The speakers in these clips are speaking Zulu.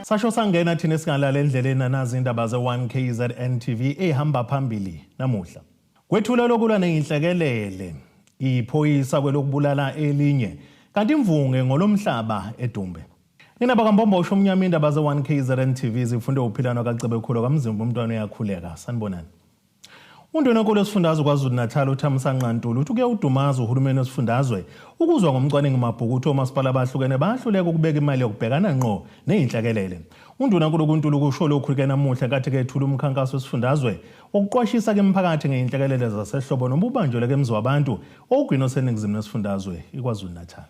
Sasho sangena thina singalala endleleni nazi indaba ze1 KZN TV ehamba phambili namuhla. Kwethula lokulwa nenhlekelele iphoyisa kwelokubulala elinye kanti imvunge ngolomhlaba eDumbe. Nina bakambombo usho umnyama indaba ze1 KZN TV zifunde uphilano kaCebe khulu kamzimba umntwana uyakhuleka. Sanibonani. Undunankulu wesifundazwe KwaZulu-Natal uThamsanqa Ntuli uthi kuyadumaza uhulumeni wesifundazwe ukuzwa ngomcwaningo mabhuku omasipala abahlukene bahluleka ukubeka imali yokubhekana ngqo nezinhlekelele. Undunankulu kuNtuli kusho lokhu ke namuhla kathi kethula umkhankaso wesifundazwe okuqwashisa ke emphakathi ngezinhlekelele zasehlobo nobubanjolo ke mzwabantu ogwino seningizimu nesifundazwe iKwaZulu-Natal.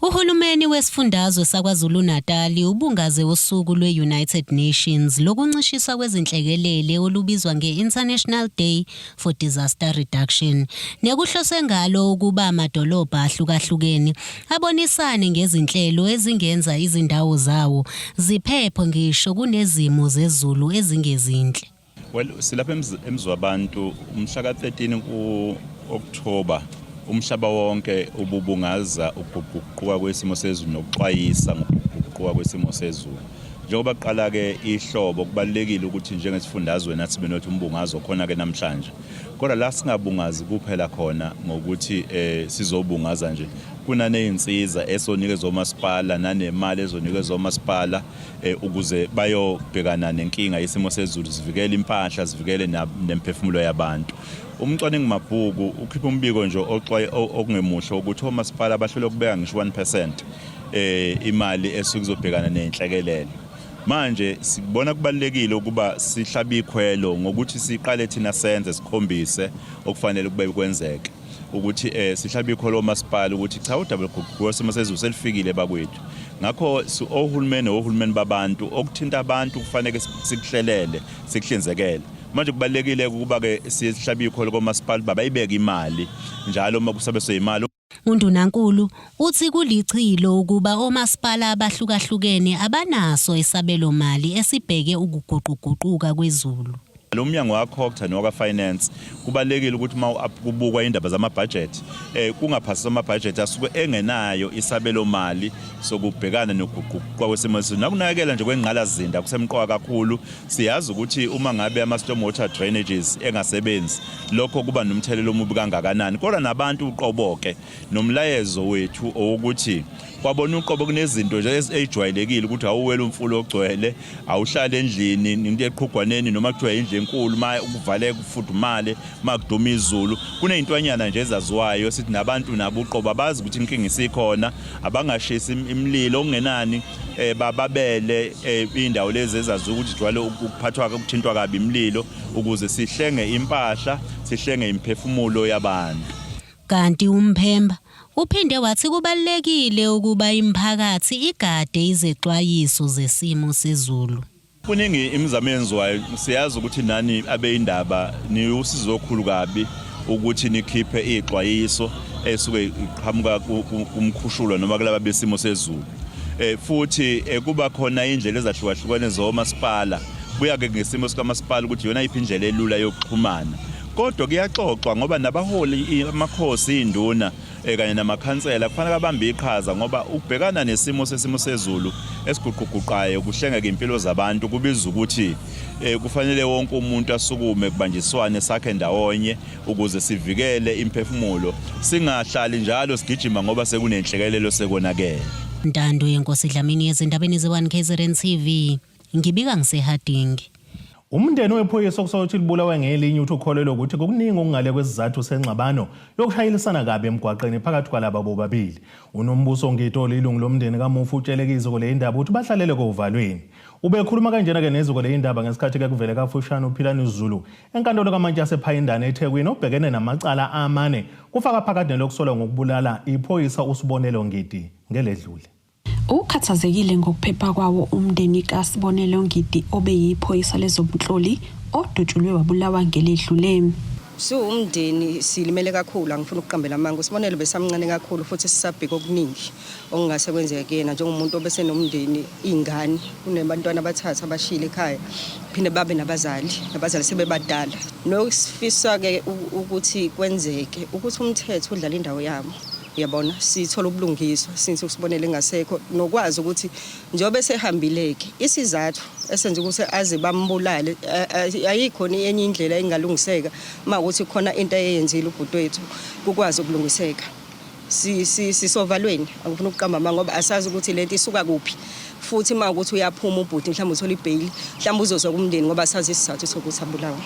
Uhulumeni wesifundazwe saKwaZulu-Natal ubungaze usuku lwe-United Nations lokuncishiswa kwezinhlekelele olubizwa nge-International Day for Disaster Reduction nekuhlose ngalo ukuba amadolobha ahlukahlukene abonisane ngezinhlelo ezingenza izindawo zawo ziphephe ngisho kunezimo zezulu ezingezinhle. Well, silapha emzwabantu umhla ka-13 ku-October umhlaba wonke ububungaza ukuguquka kwesimo sezulu nokuxwayisa ngokuguquka kwesimo sezulu. Njengoba qala ke ihlobo kubalekile ukuthi njengesifundazwe nathi benothi umbungazo khona ke namhlanje. Kodwa la singabungazi kuphela khona ngokuthi sizobungaza nje kunanezinsiza esonikezwe umasipala nanemali ezonikezwe umasipala ukuze bayobhekana nenkinga yesimo sezulu sivikele impahla sivikele nemphefumulo yabantu. Umcwaningo mabhuku ukhipha umbiko nje okungemuhle ukuthi omasipala bahlule ukubeka ngisho 1% imali esukuzobhekana nenhlekelele. Manje sibona kubalekile ukuba sihlabe ikhwelo ngokuthi siqale thina senze sikhombise okufanele kube kwenzeke ukuthi sihlabe ikhwelo omasipala ukuthi cha udouble kwesimo sezulu selifikile bakwethu. Ngakho ohulumeni babantu okuthinta abantu kufanele sikuhlelele sikuhlinzekele. Manje kubalekile ukuba ke sihlabe ikhwelo komasipala baba ibeke imali njalo uma kusabeswe imali. Undunankulu uthi kulichilo ukuba omasipala abahlukahlukene abanaso isabelo mali esibheke ukuguquguquka kwezulu. Lo mnyango wakho noka finance kubalekile ukuthi kubukwa indaba zamabudget kungaphasiswa amabudget asuke engenayo isabelo mali sokubhekana nokuguquka kwesimo sezulu nakunakekela nje kwengqalazinda kusemqoka kakhulu. Siyazi ukuthi uma ngabe ama-storm water drainages engasebenzi lokho kuba nomthelelo omubi kangakanani. Kodwa nabantu uqoboke nomlayezo wethu ukuthi kwabona uqobo kunezinto nje ezijwayelekile ukuthi awuwela umfulo ogcwele awuhlale endlini into eqhugwaneni noma kuthiwa indlu enkulu ma ukuvaleka ufudumale makuduma izulu kunezintwanyana nje ezaziwayo sithi nabantu nabo uqobo abazi ukuthi inkinga isikhona abangashisa imililo okungenani bababele indawo lezi ezazi ukuthi jwale ukuphathwa ukuthintwa kabi imililo ukuze sihlenge impahla sihlenge imphefumulo yabantu. Kanti umphemba uphinde wathi kubalekile ukuba imphakathi igade izexwayiso zesimo sezulu. Kuningi imizamo yenziwayo siyazi ukuthi nani abeindaba ni usizo okhulu kabi ukuthi nikhiphe ixwayiso esuke iqhamuka kumkhushulo noma kulaba besimo sezulu. Futhi kuba khona indlela ezahlukahlukene zomasipala buya ke ngesimo sikamasipala ukuthi yona iphi indlela elula yokuxhumana. Kodwa kuyaxoxwa ngoba nabaholi amakhosi induna kanye namakhansela kufanele abambe iqhaza ngoba ukubhekana nesimo sezulu esiguquguqukayo kuhlengeka impilo zabantu kubiza ukuthi kufanele wonke umuntu asukume kubanjiswane sakhe ndawonye ukuze sivikele imphefumulo singahlali njalo sigijima ngoba sekunenhlekelelo sekonakele. Ntando yenkosi Dlamini ezindabeni ze1 KZN TV ngibika ngisehadingi. Umndeni wephoyisa okusokuthi libulawa ngelinye uthi ukholelwa ukuthi kukuningi okungale kwesizathu sengxabano yokushayilisana kabi emgwaqeni phakathi kwalabo bobabili. Unombuso Ngitoli ilungu lomndeni kaMufu utshelekizwe kule indaba ukuthi bahlalele kovalweni. Ubekhuluma kanjena ke neziko le indaba ngesikhathi ke kuvele kafushane uPhilani Zulu enkantolo kaMantshi yasePhayindana eThekwini obhekene namacala amane kufaka phakathi nelokusolwa ngokubulala iphoyisa uSibonelo Ngidi ngeledlule. Ukhathazekile ngokuphepha kwawo umndeni kaSibonelo Ngidi obeyiphoyisa lezobunhloli odutshulwe wabulawa ngeledlule. Umndeni silimele kakhulu angifuna ukuqambela amanga uSibonelo besamncane kakhulu futhi sisabheka okuningi okungase kwenzeke kuyena njengomuntu obese nomndeni ingane kunebantwana abathathu abashile ekhaya phinde babe nabazali sebebadala nosifisa ke ukuthi kwenzeke ukuthi umthetho udlala indawo yabo Uyabona, sithola ubulungiswa since usibonele ngasekho nokwazi ukuthi njobe sehambileke isizathu esenze ukuthi aze bambulale ayikho enye indlela engalungiseka mawukuthi khona into eyenzile ubhuti wethu ukwazi ukulungiseka. Sisovalweni angifuna ukuqamba manje ngoba asazi ukuthi lento isuka kuphi futhi mawukuthi uyaphuma ubhuti mhlawumbe uthola ibail mhlawumbe uzozoka umndeni ngoba sazi isizathu sokuthi abulawe.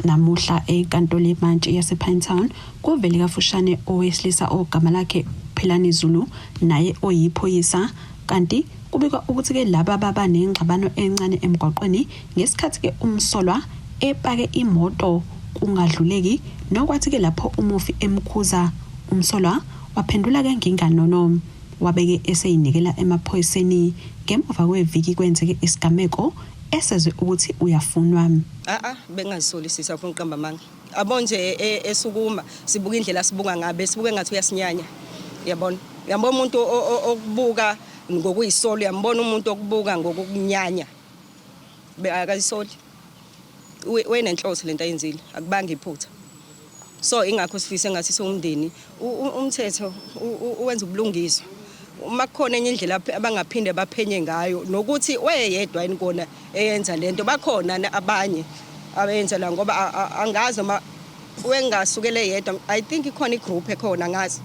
Namuhla enkantolo yemantshi yase-Pinetown kuvele kafushane owesilisa ogama lakhe Philani Zulu naye oyiphoyisa kanti kubikwa ukuthi ke laba baba nengxabano encane emgwaqweni ngesikhathi ke umsolwa epake imoto kungadluleki nokwathi ke lapho umufi emkhuza umsolwa waphendula ke nginganono wabeke eseyinikela emaphoyiseni ngemva kweviki kwenzeke isigameko esezwe ukuthi uyafunwa. Bengazisolisisa afuna uqamba manga. Abonje esukuma sibuka indlela sibuka ngabe sibuke ngathi uyasinyanya. Yabona. Uyambona umuntu okubuka ngokuyisolo uyambona umuntu okubuka ngokunyanya. Akayisoli. Wena enhloso lento ayenzile akubanga iphutha. So ingakho sifise ngathi somndeni umthetho uwenza ubulungiswa. Uma kukhona enye indlela abangaphinde baphenye ngayo nokuthi weyedwa yini kona eyenza lento bakhona abanye abenza la ngoba angazi uma wengasukele yedwa. I think ikhona igroup ekhona ngazi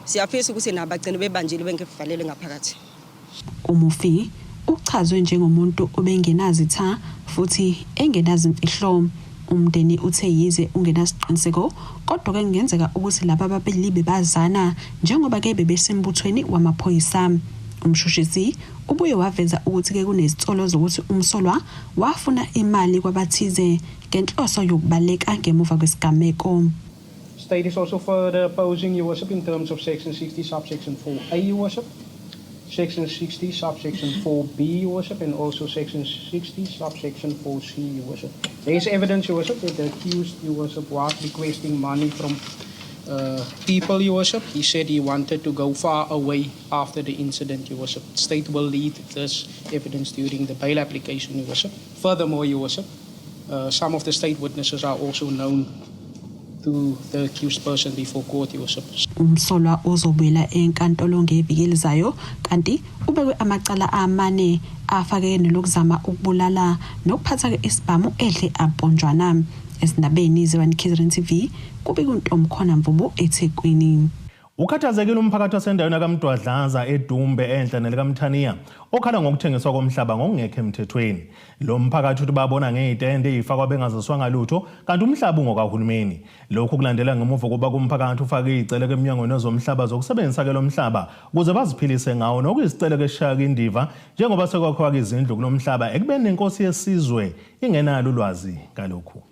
siyafisa ukuthi nabagcina bebanjile bengevalele ngaphakathi. Umufi uchazwe njengomuntu obengenazitha futhi engenazimfihlo. Umndeni uthe yize ungenasiqiniseko kodwa ke kungenzeka ukuthi laba babili bazana njengoba ke bebesembuthweni wamaphoyisa. Umshushisi ubuye waveza ukuthi ke kunezitsolo zokuthi umsolwa wafuna imali kwabathize ngenhloso yokubaleka ngemuva kwesigameko. State is also further opposing your worship in terms of section 60 subsection 4A your worship, section 60 subsection 4B your worship, and also section 60 subsection 4C your worship. There is evidence your worship that the accused your worship was requesting money from people your worship. He said he wanted to go far away after the incident your worship. State will lead this evidence during the bail application your worship. Furthermore your worship, some of the state witnesses are also known to the accused person before court your worship. Umsolwa uzobuyela enkantolo ngeviki elizayo kanti ubekwe amacala amane afake nelokuzama ukubulala nokuphatha ke isibhamu edle abonjwana. Esindabeni ze-One KZN TV kubika uNtomkhona Mvubu eThekwini. Ukhathazekile umphakathi wasendaweni kaMdwadlaza eDumbe enhla nelikaMthaniya okhala ngokuthengiswa komhlaba ngokungekho emthethweni. Lo mphakathi uthi babona ngezitende ezifakwa bengaziswanga lutho kanti umhlaba ungokahulumeni. Lokhu kulandela ngemuva kuba kumphakathi ufake izicelo keminyangweni zomhlaba zokusebenzisa ke lo mhlaba ukuze baziphilise ngawo nokuzicelo keshaka indiva njengoba sekwakhiwa izindlu kulomhlaba ekubeni nenkosi yesizwe ingenalo ulwazi ngalokhu.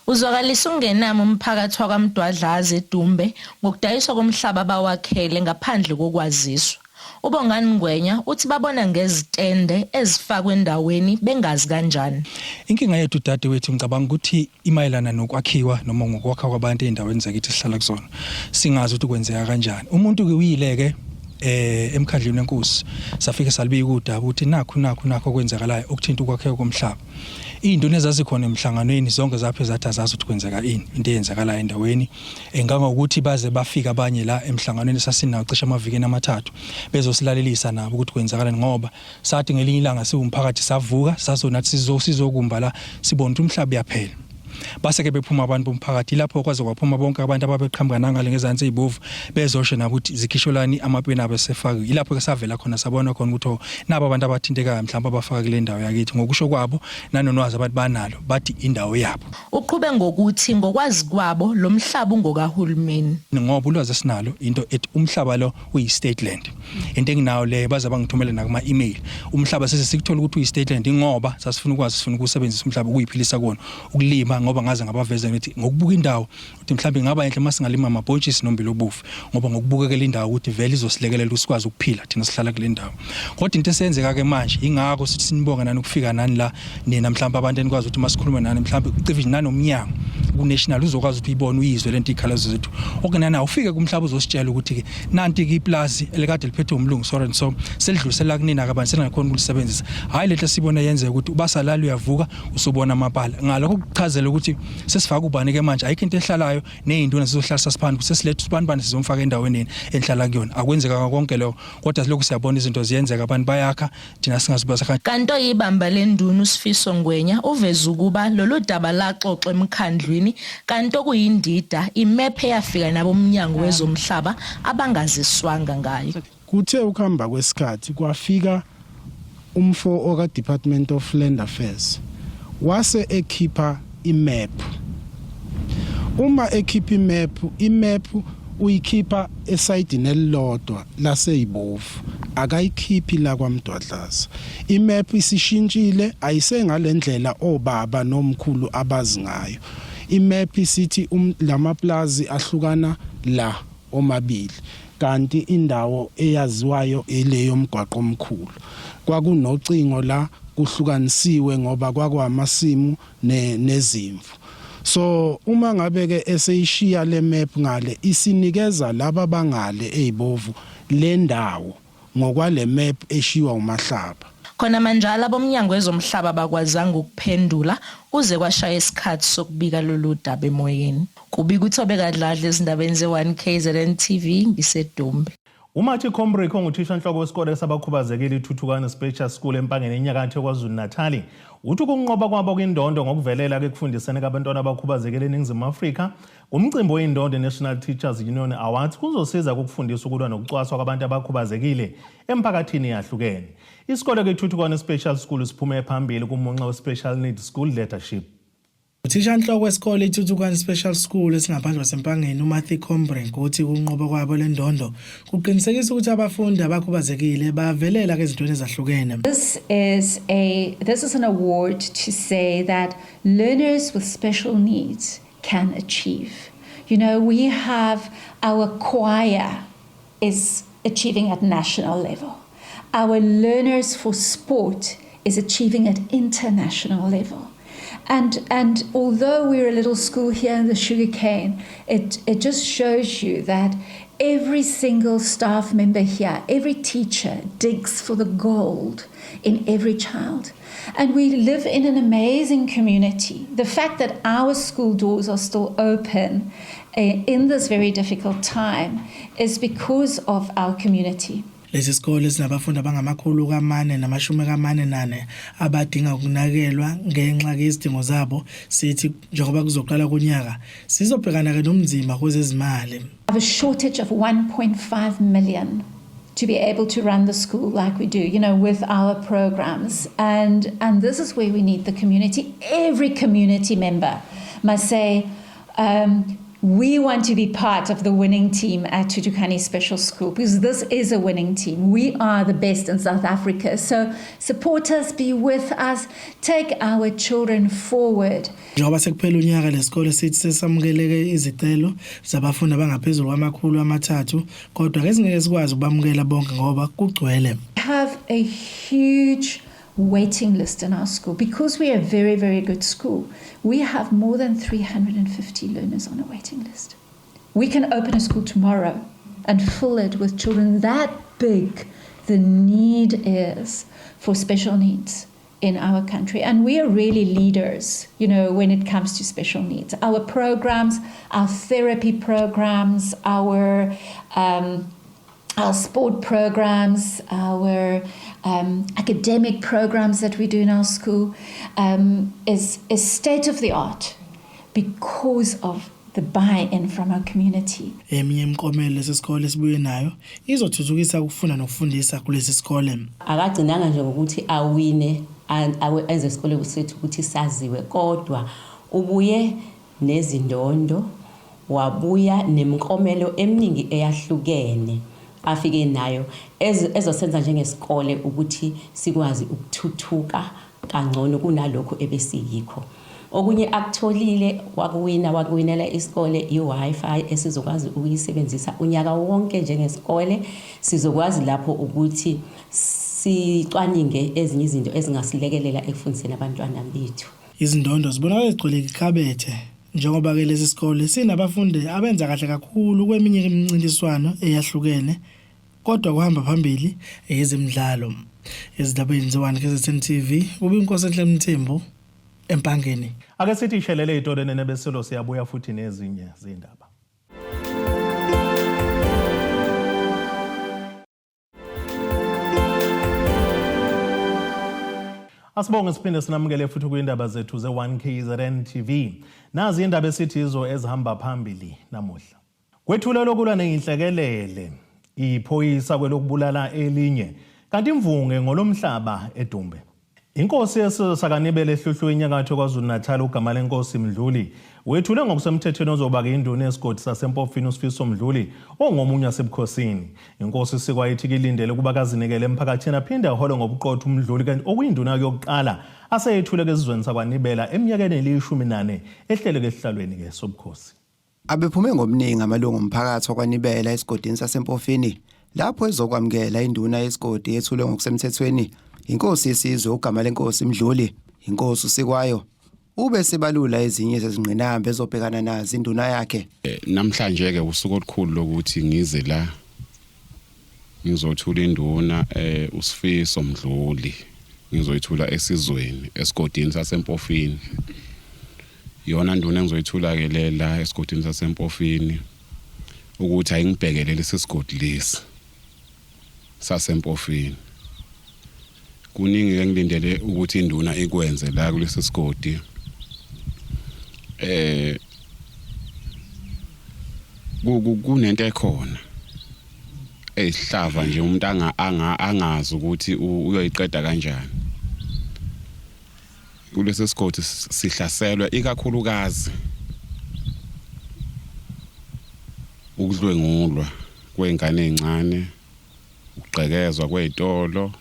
Uzwakalisa ungenamo umphakathi wakwaMdwadlaza eDumbe ngokudayiswa komhlaba bawakhele ngaphandle kokwaziswa. Ubongani Ngwenya uthi babona ngezitende ezifakwe endaweni bengazi kanjani. Inkinga yethu dadewethu ngicabanga ukuthi imayelana nokwakhiwa noma ngokwakha kwabantu endaweni zakithi sihlala kuzona. Singazi ukuthi kwenzeka kanjani. Umuntu ke uyileke emkhandlweni wenkosi safike salibika udaba ukuthi nakho kwenzakalayo okuthinta ukwakheka komhlaba. Induna ezazikhona emhlanganweni zonke zaphe zathi azazi ukuthi kwenzeka ini into eyenzakalayo endaweni engangokuthi baze bafika abanye la emhlanganweni sasinawo cishe amavikeni amathathu bezosilalelisa nabo ukuthi kwenzakalani ngoba sathi ngelinye ilanga siwumphakathi savuka sazonathi sizokumba la sibona ukuthi umhlaba uyaphela. Base ke bephuma abantu bomphakathi lapho kwaze kwaphuma bonke abantu ababeqhamuka nangale ngezansi ezibovu bezosho nakuthi zikhisholani amapeni abesefaka. Ilapho ke savela khona sabona khona ukuthi nabo abantu abathintekayo mhlawumbe abafaka kule ndawo yakithi ngokusho kwabo nanonwazi abantu banalo bathi indawo yabo. Uqhube ngokuthi ngokwazi kwabo lo mhlaba ungokahulumeni. Ngoba ulwazi esinalo into ethi umhlaba lo uyi-state land. Into enginawo le baza bangithumela nakuma-email. Umhlaba sesikuthola ukuthi uyi-state land ngoba sasifuna ukwazi sifuna ukusebenzisa umhlaba ukuyiphilisa kona ukulima ngoba ngaze ngabaveza ukuthi ngokubuka indawo ukuthi mhlawumbe ngaba enhle masingalima amabhontshisi nombilo obufu ngoba ngokubukeka le ndawo ukuthi vele izosilekelela usikwazi ukuphila thina sihlala kule ndawo. Kodwa into esenzeka ke manje ingakho sithi sinibonga nani ukufika nani la nina mhlawumbe abantu enikwazi ukuthi masikhulume nani mhlawumbe ucivishe nanomnyango ku-national uzokwazi ukuthi uyibone uyizwe lento ikhalazo zethu okunana ufike kumhlaba uzositshela ukuthi ke nanti ke iplazi elikade liphethe umlungu so and so selidlulisela kunina kabantu selingakhona ukulisebenzisa hayi lento sibona yenze ukuthi ubasalala uyavuka usubona amapala ngalokho kuchazela ukuthi sesifaka ubani ke manje ayikho into ehlalayo nezinduna sizohlalisa siphansi sesiletha ubanibani sizomfaka endaweni enhlala kuyona akwenzeka konke lokho kodwa lokho siyabona izinto ziyenzeka abantu bayakha thina singazibasa kanto ibamba lenduna uSifiso Ngwenya uveza ukuba lolu daba laxoxwa emkhandlwini kanto kuyindida imap eyafika nabo umnyango wezomhlaba abangaziswanga ngayo kuthe ukuhamba kwesikhathi kwafika umfo oka Department of Land Affairs wase ekhipha imap uma ekhipha imap uyikhipha esayidini elilodwa laseyibovu akayikhiphi la kwaMdwadlaza imap isishintshile ayisengalendlela obaba nomkhulu abazi ngayo imap isithi lamaplazi ahlukana la omabili kanti indawo eyaziwayo eleyo mgwaqo omkhulu kwakunocingo la kuhlukanisiwe ngoba kwakwamasimu nezimvu so uma ngabe ke eseyishiya le map ngale isinikeza laba bangale ezibovu le ndawo ngokwale map eshiwa uMahlaba khona manje abomnyango wezomhlaba bakwazanga ukuphendula uze kwashaya isikhathi sokubika lolu daba emoyeni kubika uThobe Kadladla ezindabeni ze1KZN TV ngisedumbe Umathi Khombriko nguthishanhloko wesikole sabakhubazekile iThuthukani Special School empangeni enyakatho kwaZulu-Natal uthi ukunqoba kwabo kwindondo ngokuvelela ke kufundisene abantwana abakhubazekile eNingizimu Afrika umcimbi weindondo National Teachers Union Awards kuzosiza ukufundisa ukulwa nokucwaswa kwabantu abakhubazekile emphakathini yahlukene isikole ke iThuthukani Special School siphume phambili kumunxa we-Special Needs School Leadership Uthishanhloko wesikole iThuthukani Special School esingaphandle kwasempangeni uMathi Khombriko uthi ukunqoba kwabo lendondo kuqinisekisa ukuthi abafundi abakhubazekile bavelela ke ezintweni ezahlukene. This is an award to say that learners with special needs can achieve. You know, we have our choir is achieving at national level. Our learners for sport is achieving at international level. And although we're a little school here in the sugarcane, it just shows you that every single staff member here, every teacher digs for the gold in every child. And we live in an amazing community. The fact that our school doors are still open in this very difficult time is because of our community. Lesi sikole sinabafundi abangamakhulu ka448 abadinga ukunakelwa ngenxa yezidingo zabo sithi njengoba kuzoqala kunyaka sizobhekana ke nomzimba kwezezimali. Have a shortage of 1.5 million to be able to run the school like we do, you know, with our programs. And this is where we need the community. Every community member must say, we want to be part of the winning team at Thuthukani Special School because this is a winning team. We are the best in South Africa. So support us, be with us, take our children forward. Njengoba sekuphela unyaka lesikole sithi sesamukeleke izicelo zabafundi abangaphezulu kwama300 kodwa ke singeke sikwazi ukubamukela bonke ngoba kugcwele. We have a huge waiting list in our school because we are a very, very good school. We have more than 350 learners on a waiting list. We can open a school tomorrow and fill it with children that big. The need is for special needs in our country, and we are really leaders, you know, when it comes to special needs. Our programs, our therapy programs, our sport programs, our academic programs that we do in our school is state of the art because of the buy-in from our community. Eminye imiklomelo lesikole sibuye nayo izothuthukisa ukufunda nokufundisa kulesi sikole. Akagcinanga nje ukuthi awine enze isikole sethu ukuthi saziwe kodwa ubuye nezindondo wabuya nemiklomelo eminingi eyahlukene afike nayo ezosenza njengesikole ukuthi sikwazi ukuthuthuka kangcono kunalokho ebesiyikho. Okunye akutholile wakuwinela isikole iWi-Fi esizokwazi ukuyisebenzisa unyaka wonke njengesikole sizokwazi lapho ukuthi sicwaninge ezinye izinto ezingasilekelela ekufundiseni abantwana bethu. Izindondo zibonakala ezigcwele ikhabethe njengoba ke lesi sikole sinabafundi abenza kahle kakhulu kweminye imincintiswano eyahlukene kodwa kuhamba phambili ezemidlalo. Ezindabeni ze-1 KZN TV uBinkosi Enhle Mthembu eMpangeni. Ake sithi ishelele itolene nebeselo siyabuya futhi nezinye zindaba. Asibonge siphinde sinamukele futhi kuyindaba zethu ze-1 KZN TV. Nazi indaba esithizo ezihamba phambili namuhla. Kwethulelo lokulwa nenhlekelele, iphoyisa kwelokubulala elinye kanti imvunge ngolomhlaba eDumbe. Inkosi yesizwe sakaNibele ehluhlwe enyakatho KwaZulu-Natal ugama lenkosi Mdluli wethule ngokusemthethweni ozoba ke induna yesigodi saseMpofini uSifiso Mdluli ongomunye wasebukhosini. Inkosi sikwayithi kilindele kuba kazinikele emphakathini aphinde ahole ngobuqotho uMdluli kanti okuyinduna yokuqala aseyethule kezizweni sakwaNibela eminyakeni eli-14 ehlele kesihlalweni ke sobukhosi. Abephume ngomningi amalungu omphakathi wakwaNibela esigodini saseMpofini lapho ezokwamukela induna yesigodi yethule ngokusemthethweni inkosi yesizwe ugama lenkosi Mdluli. Inkosi usikwayo ube sebalula ezinye zezingqinamba ezobhekana nazo induna yakhe. Namhlanje ke usuku olukhulu lokuthi ngize la ngizothula induna uSifiso Mdluli ngizoyithula esizweni esigodini saseMpofini. Yona induna engizoyithula ke lela esigodini saseMpofini ukuthi ayingibhekelele lesigodi lesi saseMpofini. Kuningi engilindele ukuthi induna ikwenze la kulesi sigodi. Kunento ekhona esihlava nje umuntu angazi ukuthi uyoyiqeda kanjani. Kulesi sigodi sihlaselwa ikakhulukazi ukudlwengulwa kwengane ezincane, ukugqekezwa kwezitolo.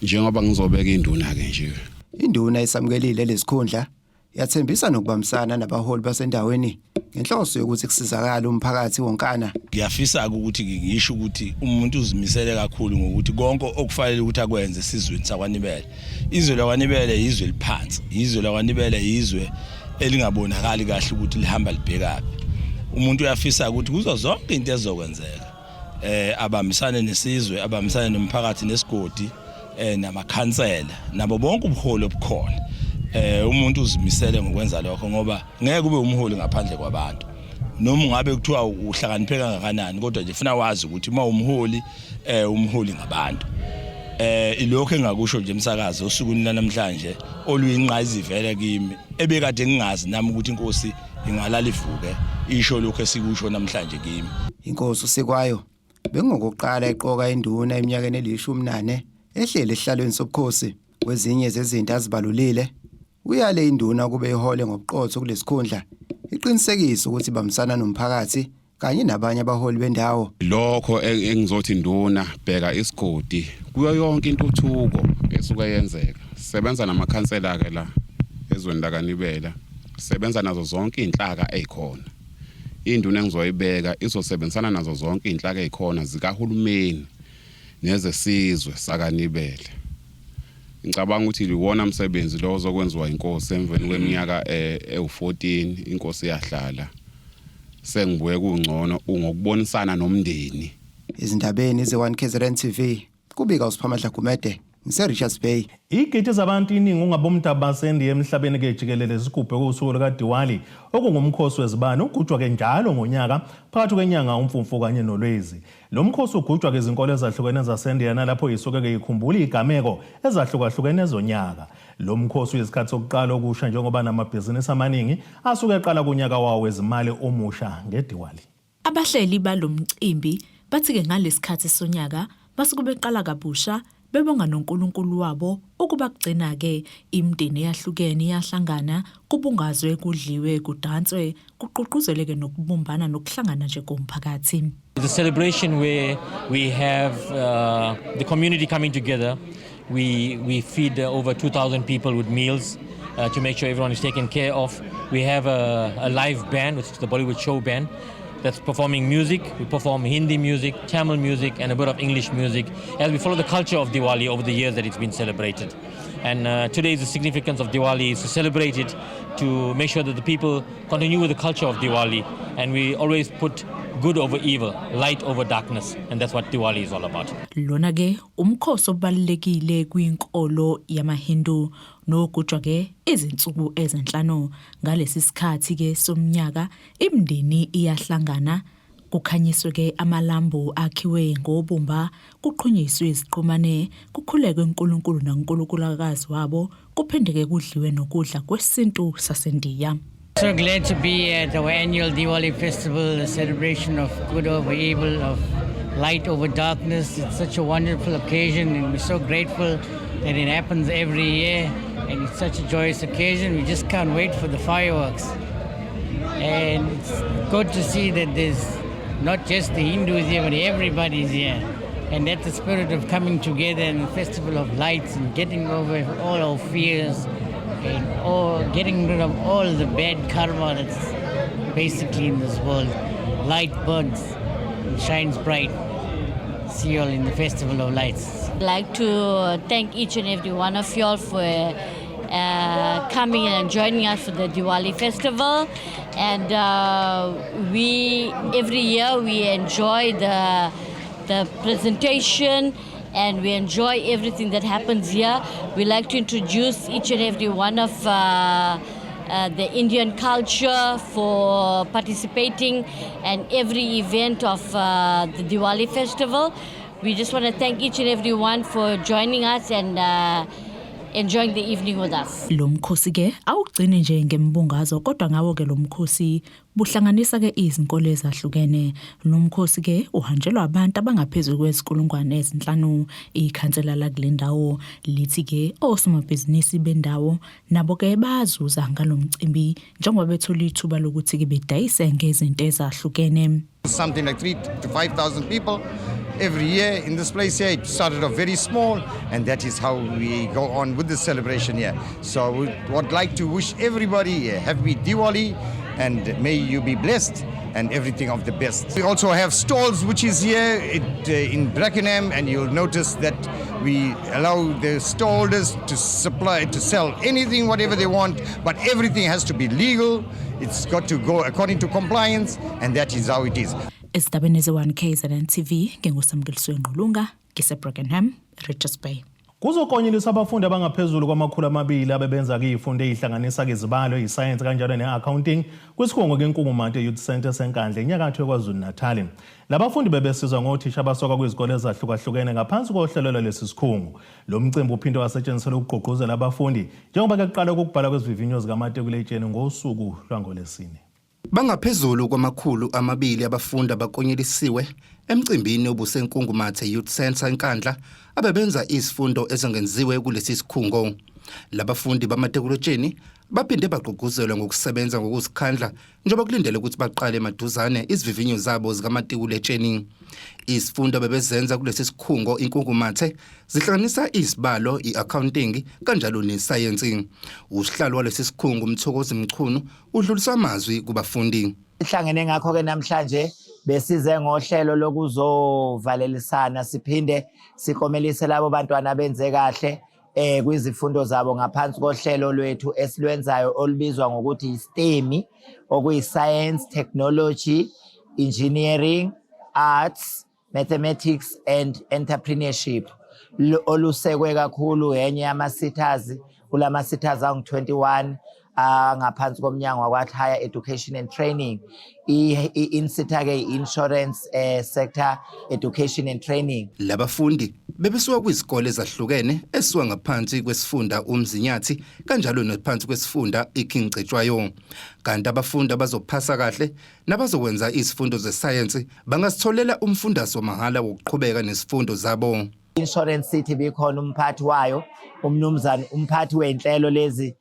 Njengoba ngizobeka induna ke nje. Induna esamukelile lesikhundla yathembisa nokubambisana nabaholi basendaweni ngenhloso yokuthi kusizakala umphakathi wonkana. Ngiyafisa ukuthi ngisho ukuthi umuntu uzimisele kakhulu ngokuthi konke okufanele ukuthi akwenze sizweni sakwaNibele. Izwe lakwaNibele izwe liphansi. Izwe lakwaNibele izwe elingabonakali kahle ukuthi lihamba libhekapi. Umuntu uyafisa ukuthi kuzo zonke into ezokwenzeka abambisane nesizwe, abambisane nomphakathi nesigodi namakhansela nabo bonke ubuholi obukhona. Umuntu uzimisele ngokwenza lokho ngoba ngeke kube umholi ngaphandle kwabantu. Noma ngabe kuthiwa uhlakaniphe kangakanani kodwa nje ufuna wazi ukuthi uma umholi umholi ngabantu. Ilokho engakusho nje umsakazi osukwini namhlanje oluyinqa izivele kimi ebekade ngingazi nami ukuthi inkosi ingalala ivuke isho lokho esikusho namhlanje kimi. Inkosi usikwayo bengokuqala iqoka induna eminyakeni eli-14 ehlele esihlalweni sobukhosi. Kwezinye zezinto azibalulile uyale induna kube ihole ngobuqotho kulesikhundla iqinisekisa ukuthi bamsana nomphakathi kanye nabanye abaholi bendawo. Lokho engizothi induna bheka isigodi kuyo yonke intuthuko esuka yenzeka. Sebenza namakhansela ke la ezweni lakaNibela. Sebenza nazo zonke inhlaka ezikhona. Induna engizoyibeka izosebenzisana nazo zonke inhlaka ezikhona zikahulumeni nezesizwe sakaNibele. Ngicabanga ukuthi liwona umsebenzi lo ozokwenziwa inkosi emveni kweminyaka ewu14 inkosi yahlala. Sengibuye kungcono ungokubonisana nomndeni. Izindabeni ze-1 KZN TV kubika uSiphamandla Gumede ngiseRichards Bay. Igidi zabantu iningi ungabomdaba basendiya emhlabeni ke jikelele sigubhe kusuku likaDiwali okungumkhosi wezibani ugujwa ke njalo ngonyaka phakathi kwenyanga uMfumfu kanye noLwezi. Lo mkhosi ugujwa ke izinkolo ezahlukene zasendiya nalapho isuke ke ikhumbula igameko ezahlukahlukene ezonyaka. Lo mkhosi uyisikhathi sokuqala okusha njengoba namabhizinisi amaningi asuke eqala kunyaka wawo wezimali omusha ngediwali. Abahleli balomcimbi bathi ke ngalesikhathi sonyaka basuke beqala kabusha bebonga noNkulunkulu wabo ukuba kugcina ke imindeni yahlukene yahlangana kubungazwe kudliwe kudanswe kuququzeleke nokubumbana nokuhlangana nje komphakathi. The celebration where we have the community coming together. We feed over 2,000 people with meals to make sure everyone is taken care of. We have a live band, which is the Bollywood show band. that's performing music. We perform Hindi music, Tamil music, and a bit of English music as we follow the culture of Diwali over the years that it's been celebrated. And today is the significance of Diwali is to celebrate it, to make sure that the people continue with the culture of Diwali, and we always put good over evil, light over darkness, and that's what Diwali is all about. Lona ke umkhosi obalekile kwinkolo yamaHindu nogujwa ke izinsuku ezenhlanu ngalesi sikhathi ke somnyaka imndeni iyahlangana kukhanyiswe ke amalambu akhiwe ngobumba kuqhunyiswe iziqhumane kukhulekwe uNkulunkulu naNkulunkulukazi wabo kuphendeke kudliwe nokudla kwesintu saseNdiya. So glad to be at our annual Diwali festival, a celebration of good over evil, of light over darkness. It's such a wonderful occasion and we're so grateful that it happens every year and it's such a joyous occasion. We just can't wait for the fireworks. And it's good to see that there's not just the Hindus here, but everybody's here. And that's the spirit of coming together and the festival of lights and getting over all our fears and getting rid of all the bad karma that's basically in this world. Light burns and shines bright. See you all in the Festival of Lights. I'd like to thank each and every one of you all for coming and joining us for the Diwali festival. And every year we enjoy the presentation and we enjoy everything that happens here. We like to introduce each and every one of the Indian culture for participating in every event of the Diwali festival. We just want to thank each and every one for joining us and enjoying the evening with us. Lo mkhosi ke awugcine nje ngembungazo kodwa ngawo ke lo mkhosi buhlanganisa ke izinkolo ezahlukene. Lo mkhosi ke uhanjelwa abantu abangaphezulu kwezikulungwane ezinhlanu. Ikhansela la kule ndawo lithi ke osomabhizinisi bendawo nabo ke bazuza ngalomcimbi njengoba bethola ithuba lokuthi ke bedayise ngezinto ezahlukene. Something like 3,000 to 5,000 people every year in this place here. It started off very small and that is how we go on with the celebration here. So we would like to wish everybody a happy Diwali and may you be blessed and everything of the best. We also have stalls which is here in Brackenham, and you'll notice that we allow the stallholders to sell anything, whatever they want, but everything has to be legal. It's got to go according to compliance, and that is how it is. Estabeni ze1 KZN TV ngengusamkeliswe Ngqulunga ngise Brackenham, Richards Bay. Kuzokonyelisa abafundi abangaphezulu kwama200 abebenza ke izifundo ezihlanganisa ke izibalo, iscience kanjalo neaccounting kwisikhungo keNkungumate Youth Center seNkandla enyakatho yaKwaZulu Natal. Labafundi bebesizwa ngothisha abasoka kwizikole ezahlukahlukene ngaphansi kohlelo lesikhungo. Lo mcimbi uphinde wasetshenziselwa ukugqugquzela abafundi njengoba ke kuqala ukubhala kwezivivinyo zikamatikuletsheni ngosuku lwangolesine. Bangaphezulu kwama200 abafundi abakonyelisiwe emcimbini obuseNkungumathe Youth Center eNkandla abebenza izifundo ezengenziwe kulesi sikhungo. Labafundi bamatekolotsheni baphinde bagqugquzelwa ngokusebenza ngokuzikhandla njengoba kulindele ukuthi baqale emaduzane izivivinyo zabo zikamatikuletsheni. Izifundo bebezenza kulesi sikhungo iNkungumathe zihlanganisa izibalo, iaccounting kanjalo nescience. Usihlalo walesi sikhungo Mthokozi Mchunu udlulisa amazwi kubafundi. Ihlangene ngakho ke namhlanje besize ngohlelo lokuzovalelisana siphinde sikomelise labo bantwana abenze kahle kwizifundo zabo ngaphansi kohlelo lwethu esilwenzayo olubizwa ngokuthi iSTEM, okuyi science, technology, engineering, arts, mathematics and entrepreneurship. Olusekwe kakhulu enye yama-sitters kulama-sitters angu-21 ngaphansi komnyango wakwathi Higher Education and Training. I-insita ke insurance sector education and training. Labafundi bebesuka kwizikole ezahlukene esuka ngaphansi kwesifunda uMzinyathi kanjalo naphansi kwesifunda iKing Cetshwayo. Kanti abafundi abazophasa kahle nabazokwenza izifundo zescience bangasitholela umfundaso mahala wokuqhubeka nesifundo zabo. Insurance City bikhona umphathi wayo, umnumzane umphathi wenhlelo lezi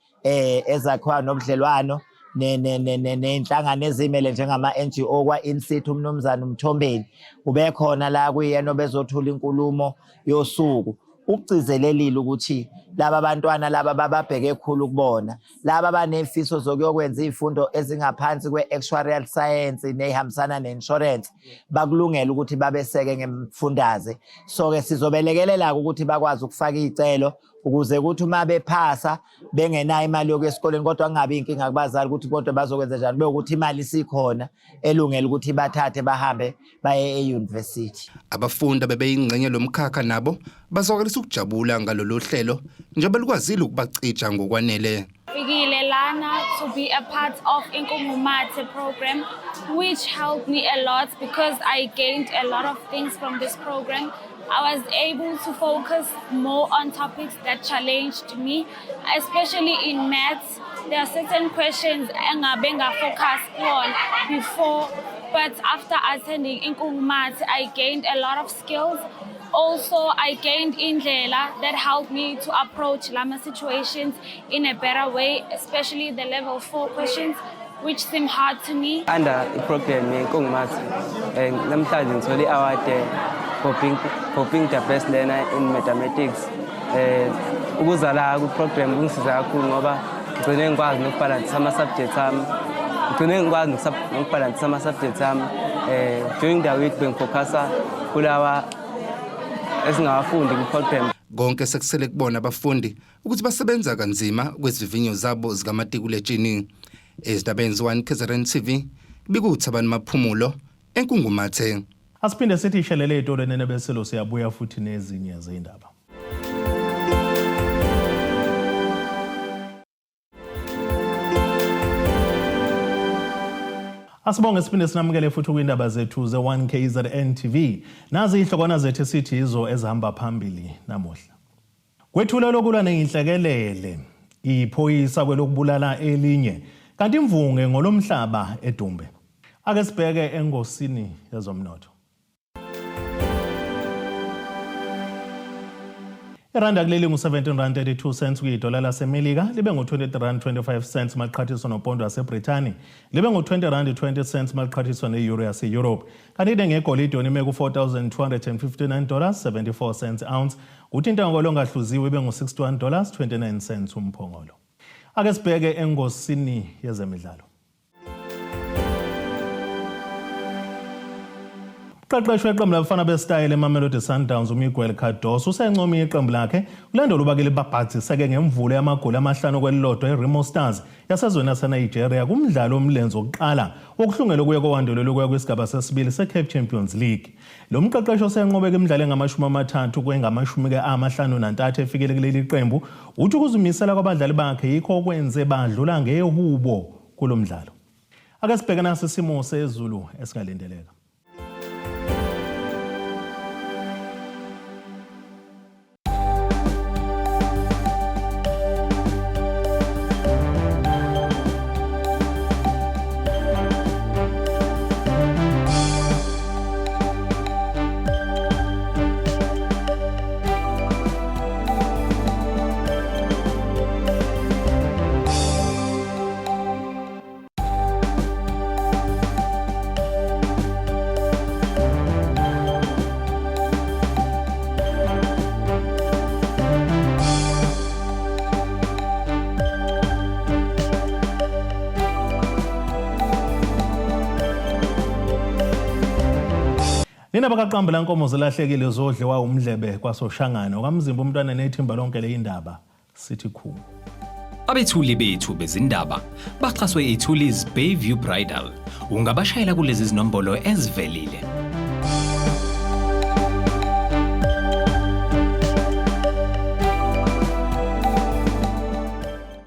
ezakhiwa nobudlelwano nenhlangano ezimele njengama NGO kwa INSIT umnumzane uMthombeni ubekhona la kuyena obezothula inkulumo yosuku. ukugcizelelile ukuthi laba bantwana laba bababheke khulu kubona laba banefiso zokuyokwenza izifundo ezingaphansi kwe-actuarial science nehambisana ne-insurance bakulungela ukuthi babeseke ngemfundaze so ke sizobelekelela ukuthi bakwazi ukufaka izicelo ukuze ukuthi uma bephasa bengenayo imali yokwesikoleni kodwa kungabi inkinga kubazali ukuthi kodwa bazokwenza njani bekuthi imali isikhona elungela ukuthi bathathe bahambe baye e-university. Abafundi bebeyingxenye lomkhakha nabo bazokwelisa ukujabula ngalolu hlelo njengoba lukwazile ukubacija ngokwanele. Fikile lana to be a part of Inkungumathe program, which helped me a lot because I gained a lot of things from this program. I was able to focus more on topics that challenged me, especially in maths. There are certain questions engabenga focus on before, but after attending Inkungumathe, I gained a lot of skills. Also, I gained indlela that helped me to approach Lama situations in a better way, especially the level 4 questions, which seem hard to me. Under the program Inkungumathe, namhlanje ngithole award for being the best learner in mathematics. Ukuza la ku program kungisiza kakhulu ngoba ngicine ngikwazi nokubalance ama subjects ami. Ngicine ngikwazi nokubalance ama subjects ami. During the week bengifocusa kulawa esingawafundi ku program. Konke sekusele kubona abafundi ukuthi basebenza kanzima kwezivinyo zabo zikamatikuletshini. Ezindabeni z1 KZN TV bikuThabani Maphumulo eNkungumathe. Asiphinde sithi ishelele itolo nenebeselo siyabuya futhi nezinye zindaba. Asibonge siphinde sinamukele futhi kwindaba zethu ze1 KZN TV. Nazi ihlokwana zethu sithi izo ezihamba phambili namuhla. Kwethula lokulwa nenhlekelele iphoyisa kwelokubulala elinye kanti imvunge ngolomhlaba eDumbe. Ake sibheke engosini yezomnotho. Iranda kuleli ngu-17.32 kuyidola laseMelika libe ngu-20.25 maqhathiso nopondo waseBrithani libe ngu-20.20 maqhathiso ne-euro yase-Europe kanti ngegolide ime ku$4,259.74 ounce uthi intengo longahluziwe ibe ngu-$61.29 umphongolo. Ake sibheke engosini yezemidlalo. Uqeqesho weqembu labafana bestyle eMamelodi Sundowns uMiguel Cardoso usencoma iqembu lakhe kulandela ubakele babhadziseke ngemvulo yamagoli amahlanu kwelilodwa eRemo Stars yasezweni yaseNigeria kumdlalo omlenzo oqala wokuhlungela ukuya kowandelo lokuya kwisigaba sesibili seCape Champions League. Lo mqeqesho usenqobeka imidlalo engama-30 kwengama-53 efikele kuleli qembu uthi ukuzimisela kwabadlali bakhe yikho okwenze badlula ngehubo kulo mdlalo. Ake sibheke naso isimo sezulu esingalindeleka. Nina bakaqamba lankomo zelahlekile zodliwa umdlebe kwasoshangana okamzimba umntwana nethimba lonke leindaba sithi khu. Abethuli bethu bezindaba baxhaswe iThulis Bayview Bridal. Ungabashayela kulezi zinombolo ezivelile